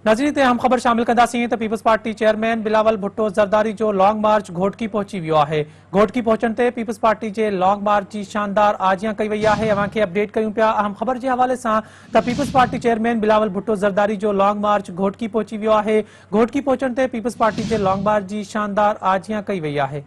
नाज़रीन ते हम ख़बर शामिल कंदासीं त पीपल्स पार्टी चेयरमैन बिलावल भुट्टो ज़रदारी जो लॉन्ग मार्च घोटकी पहुंची वियो आहे। घोटकी पहुचण ते पीपल्स पार्टी जे लॉन्ग मार्च जी शानदार आजियां कई वई आहे। अवां खे अपडेट कयूं पिया अहम ख़बर जे हवाले सां त पीपल्स पार्टी चेयरमैन बिलावल भुट्टो ज़रदारी जो लॉन्ग मार्च घोटकी पहुंची वियो आहे। घोटकी पहुचण ते पीपल्स पार्टी जे लॉन्ग मार्च जी शानदार आजियां कई वई आहे।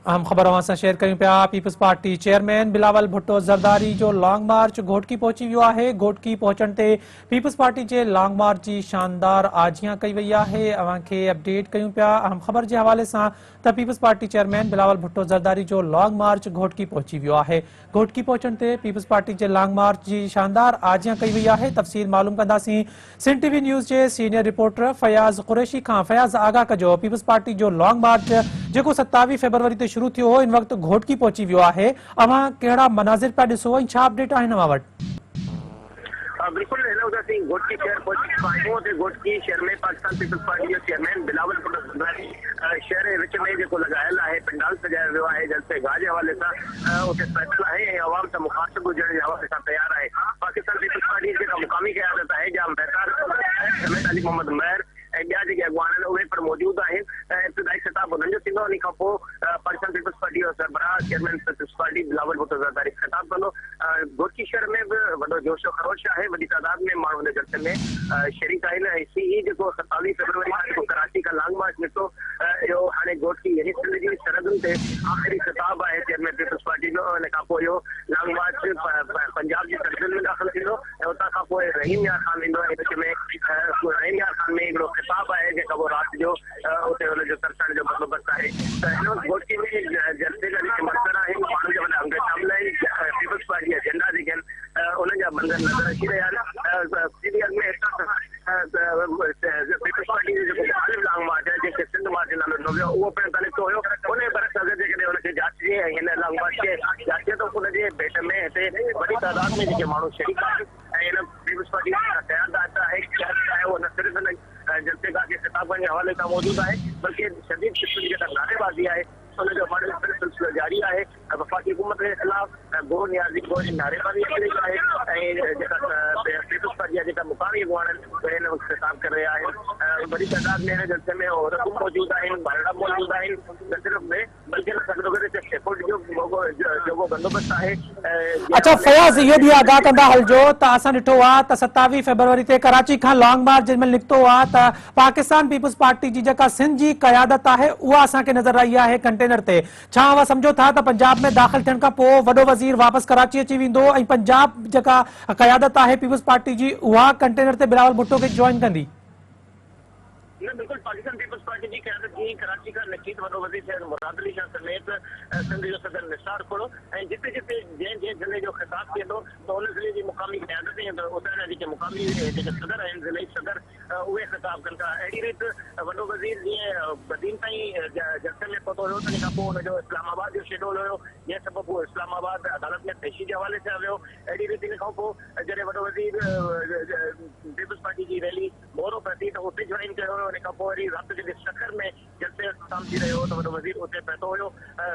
अहम ख़बर अवां सां शेयर कयूं पिया। पीपल्स पार्टी चेयरमैन बिलावल भुट्टो ज़रदारी जो लॉन्ग मार्च घोटकी पहुची वियो आहे। घोटकी पहुचण ते पीपल्स पार्टी जे लॉन्ग मार्च जी शानदार आजियां कई वई आहे। अवां खे अपडेट कयूं पिया अहम ख़बर जे हवाले सां त पीपल्स पार्टी चेयरमैन बिलावल भुट्टो ज़रदारी जो लॉन्ग मार्च घोटकी पहुची वियो आहे। घोटकी पहुचण ते पीपल्स पार्टी जे लॉन्ग मार्च जी शानदार आजियां कई वई आहे। तफ़सील मालूम कंदासीं सिंध टीवी न्यूज़ जे सीनियर रिपोर्टर फयाज़ कुरैशी खां। फयाज़ आगाह कजो, पीपल्स पार्टी जो लॉन्ग मार्च जेको 27 फरवरी ते शुरू थियो हो इन वक्त घोटकी पहुची वियो आहे। अवां कहिड़ा मनाज़िर पिया ॾिसो ऐं छा अपडेट आहिनि अवां वटि? बिल्कुल सिंह घोटकी शहर पहुची चुका आहियूं ते घोटकी शहर में पाकिस्तान पीपल्स पार्टी जो चेयरमैन बिलावल भुट्टो ज़रदारी शहर जे विच में जेको लॻायल आहे पंडाल सजायो वियो आहे जलसे गाह जे हवाले सां उते पैदल आहे ऐं अवाम सां मुखातिब हुजण जे हवाले सां तयार आहे। पाकिस्तान पीपल्स पार्टी जेका मुक़ामी क़यादत आहे जा महतार समेत अली मोहम्मद महर ऐं ॿिया जेके अॻुवान आहिनि उहे पिण मौजूद आहिनि। इब्तिदाई ख़िताब उन्हनि जो थींदो, उन खां पोइ पाकिस्तान पीपल्स पार्टी जो सरबराह चेयरमैन पीपल्स पार्टी बिलावल भुट्टो ज़रदारी ख़िताब कंदो। घोटकी शहर में बि वॾो जोशो ख़रोश आहे, वॾी तादाद में माण्हू हिन जलसे में शरीक आहिनि ऐं सीई जेको 27 फरवरी खां कराची खां लॉन्ग मार्च निकितो इहो हाणे घोटकी यानी सिंध जी सरहदुनि ते आख़िरी ख़िताब आहे चेयरमैन पीपल्स पार्टी जो। हिन खां पोइ इहो लॉन्ग मार्च पंजाब जी सरहदुनि में दाख़िल थींदो ऐं उतां खां पोइ रहीम यार खान वेंदो ऐं विच में रहीम यार खान में हिकिड़ो ख़िताब आहे जेका पोइ राति जो उते हुनजो तरसण जो बंदोबस्तु आहे। त हिन वक़्तु घोटकी में जलसे जा जेके मंज़र आहिनि माण्हुनि जा वॾा अंग शामिल आहिनि। पीपल्स पार्टी जा झंडा जेके आहिनि उन्हनि जा मंज़र नज़र अची रहिया आहिनि। सीधी अॻ में पीपल्स पार्टी जो जेको मुख़ालिफ़ लॉन्ग मार्च आहे जंहिंखे सिंध मार्च नालो ॾिनो वियो उहो पिणु निकितो हुयो। उन बरस अगरि जेकॾहिं हुनखे जाचिजे ऐं हिन लॉन्ग मार्च खे जाचे त उनजे भेट में हिते वॾी तादाद में जेके माण्हू शरीक आहिनि ऐं हिन पीपल्स पार्टी जा क़यादत आहे उहो न सिर्फ़ु हिन जलसेगाह के ख़िताबनि जे हवाले सां मौजूदु आहे बल्कि शदीद क़िस्म जी जेका नारेबाज़ी आहे उनजो सिलसिलो जारी आहे। वफ़ाक़ी हुकूमत जे ख़िलाफ़ गो नियाज़ी गो जी नारेबाज़ी आहे ऐं जेका पीपल्स पार्टी जा जेका मुक़ामी अॻुवान आहिनि उहे हिन वक़्तु ख़िताब करे रहिया आहिनि। वॾी तादाद में हिन जलसे में औरतूं मौजूदु आहिनि, ॿारड़ा मौजूदु आहिनि, न सिर्फ़ में बल्कि जो बंदोबस्तु आहे। अच्छा फयाज़, इहो बि आगाह कंदा हलिजो त असां ॾिठो आहे त 27 फरवरी ते कराची खां लॉन्ग मार्च जंहिंमहिल निकितो आहे त पाकिस्तान पीपल्स पार्टी जी जेका सिंध जी क़यादत आहे उहा असांखे नज़र आई आहे कंटेनर ते। छा उहा सम्झो था त पंजाब में दाख़िल थियण खां पोइ वॾो वज़ीर वापसि कराची अची वेंदो ऐं पंजाब जेका क़यादत आहे पीपल्स पार्टी जी उहा कंटेनर ते बिलावल भुट्टो खे जॉइन कंदी? न बिल्कुल पाकिस्तान पीपल्स पार्टी की क़यादत जी कराची का नकीद वॾो वज़ीर शहर मुराद अली शाह समेत सिंध जो सदर निसार खोड़ो ऐं जिते जिते जंहिं ज़िले जो ख़िताब थिए थो त उन ज़िले जी मुक़ामी क़यादत उतां जा जेके मुक़ामी जेके सदर आहिनि ज़िले सदर उहे ख़िताब कनि था। अहिड़ी रीति वॾो वज़ीर जीअं बदीन ताईं जलसे में पहुतो हुयो तंहिं खां पोइ हुनजो इस्लामाबाद जो शेड्यूल हुयो जंहिं सबबु उहो इस्लामाबाद अदालत में पेशी जे हवाले सां वियो। अहिड़ी रीति हिन खां पोइ जॾहिं वॾो वज़ीर पीपल्स पार्टी जी रैली मोरो पई त उते जॉइन कयो हुयो। हिन खां पोइ वरी राति जो शखर में जलसे इख़्तिताम थी रहियो त वॾो वज़ीर उते पहुतो हुयो।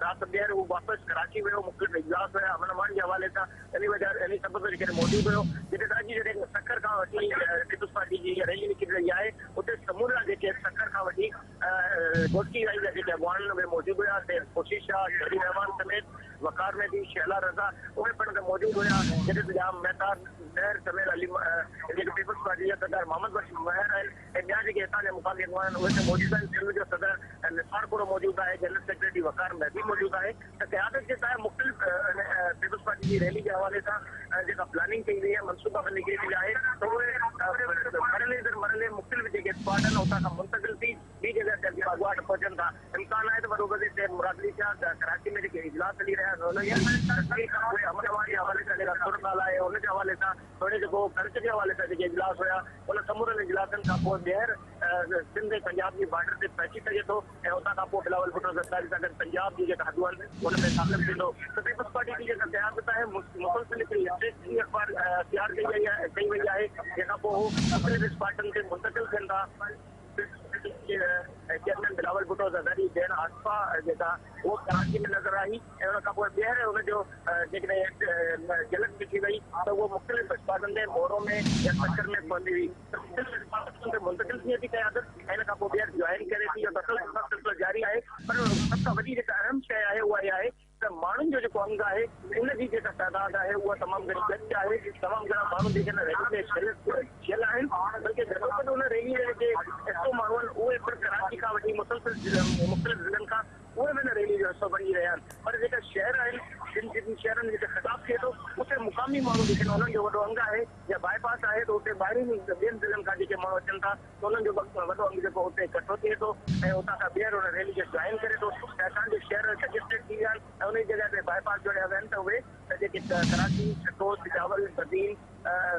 राति ॿीहर हू वापसि कराची वियो, मुख़्तलिफ़ इजलास हुया अमन अमान जे हवाले सां इन सबबु जेकॾहिं मौजूदु हुयो। जिते अॼु जॾहिं शखर खां वठी पीपल्स पार्टी जी रैली निकिरी रही आहे उते समूरा जेके शखर खां वठी घोटकी रैली जा जेके अॻुवान उहे मौजूदु हुया। कोशिश शाह, शहरी रहमान समेत वकार में बि शैला रज़ा उहे पिण मौजूदु हुया। जॾहिं त जाम महतार महर समेत अली जेके पीपल्स पार्टी जा सदर मोहम्मद बशीर महर आहिनि ऐं ॿिया जेके हितां जा मुक़ामी अॻुवान आहिनि उहे मौजूदु आहिनि। सिंध जो सदर निसार खोड़ो मौजूदु आहे, जनरल सेक्रेटरी वकार महदी मौजूदु आहे। त क़यादत जेका आहे मुख़्तलिफ़ पीपल्स पार्टी जी रैली जे हवाले सां जेका प्लानिंग कई वई आहे, मनसूबा बंदी कई वई आहे त उहे मरले दर मरले मुख़्तलिफ़ जेके स्क्वाड आहिनि उतां खां मुंतक़िल थी ॿी जॻह ते अॻुवाट पहुचनि था। इम्कान आहे त वॾो वज़ीर शहर मुराद अली शाह कराची में जेके इजलास हली रहिया आहिनि उहे अमन अमान जे हवाले सां जेका सुर ॻाल्हि आहे उनजे हवाले सां थोरे जेको ख़र्च जे हवाले सां जेके इजलास हुया उन समूरनि इजलासनि खां पोइ ॿीहर सिंध ऐं पंजाब जी बॉर्डर ते पहुची सघे थो ऐं उतां खां पोइ बिलावल भुट्टो ज़रदारी सां गॾु पंजाब जी जेका हदूं आहिनि उन में दाख़िल थींदो। त पीपल्स पार्टी जी जेका क़यादत आहे मुसलसिल हिकिड़ी स्ट्रेटजी अख़बार तयारु कई वई आहे जंहिंखां पोइ हू मुख़्तलिफ़ स्पाटनि ते मुंतक़िल थियनि था। चेयरमैन बिलावल भुट्टो ज़रदारी भेण आसफा जेका उहो कराची में नज़र आई ऐं उन खां पोइ ॿीहर हुनजो जेकॾहिं झलक ॾिठी वई त उहो मुख़्तलिफ़ इस्पातनि ते मोरो में या सकर में पहुती हुई मुंतकिल थिए थी क़यादत ऐं हिन खां पोइ ॿीहर जॉइन करे थी इहो सिलसिलो जारी आहे पर सभ खां वॾी जेका अहम शइ आहे उहा इहा आहे त माण्हुनि जो जेको अंग आहे उनजी जेका तइदाद आहे उहा तमामु घणी घटि आहे तमामु घणा माण्हू जेके हिन रैली में थियल आहिनि बल्कि घटि हुन रैली जे जेके हिसो माण्हू आहिनि उहे पिणु कराची खां वठी मुख़्तलिफ़ ज़िलनि खां उहे बि हिन रैली जो हिसो बणी रहिया आहिनि पर जेका शहर आहिनि जिन शहरनि में जेके ख़िताब थिए थो उते मुक़ामी माण्हू जेके उन्हनि जो वॾो अंग आहे या बाईपास आहे त उते ॿाहिरिनि ॿियनि ज़िलनि खां जेके माण्हू अचनि था त उन्हनि जो वॾो अंग जेको उते इकठो थिए थो ऐं उतां खां ॿीहर हुन रैली खे जॉइन करे थो ऐं असांजे शहर कंजेस्टेड थी विया आहिनि ऐं उन जॻह ते बाईपास जोड़िया विया आहिनि त उहे जेके कराची छटोल पिशावर बदीन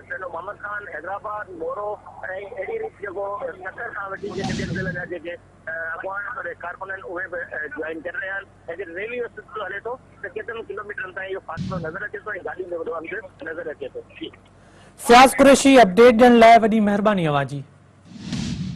सैनो मोहम्मद खान हैदराबाद मोरो ऐं अहिड़ी रीति जेको सकर खां वठी जेके ॿियनि ज़िलनि जा जेके अॻवान कारकुन आहिनि उहे बि जॉइन करे रहिया आहिनि ऐं जॾहिं रैली जो सिलसिलो हले थो त केतिरनि किलोमीटरनि ताईं इहो फ़ासिलो नज़र अचे थो ऐं गाॾी में वॾो अंग नज़र अचे थो। फयाज़ कुरैशी अपडेट ॾियण लाइ वॾी महिरबानी अव्हां जी।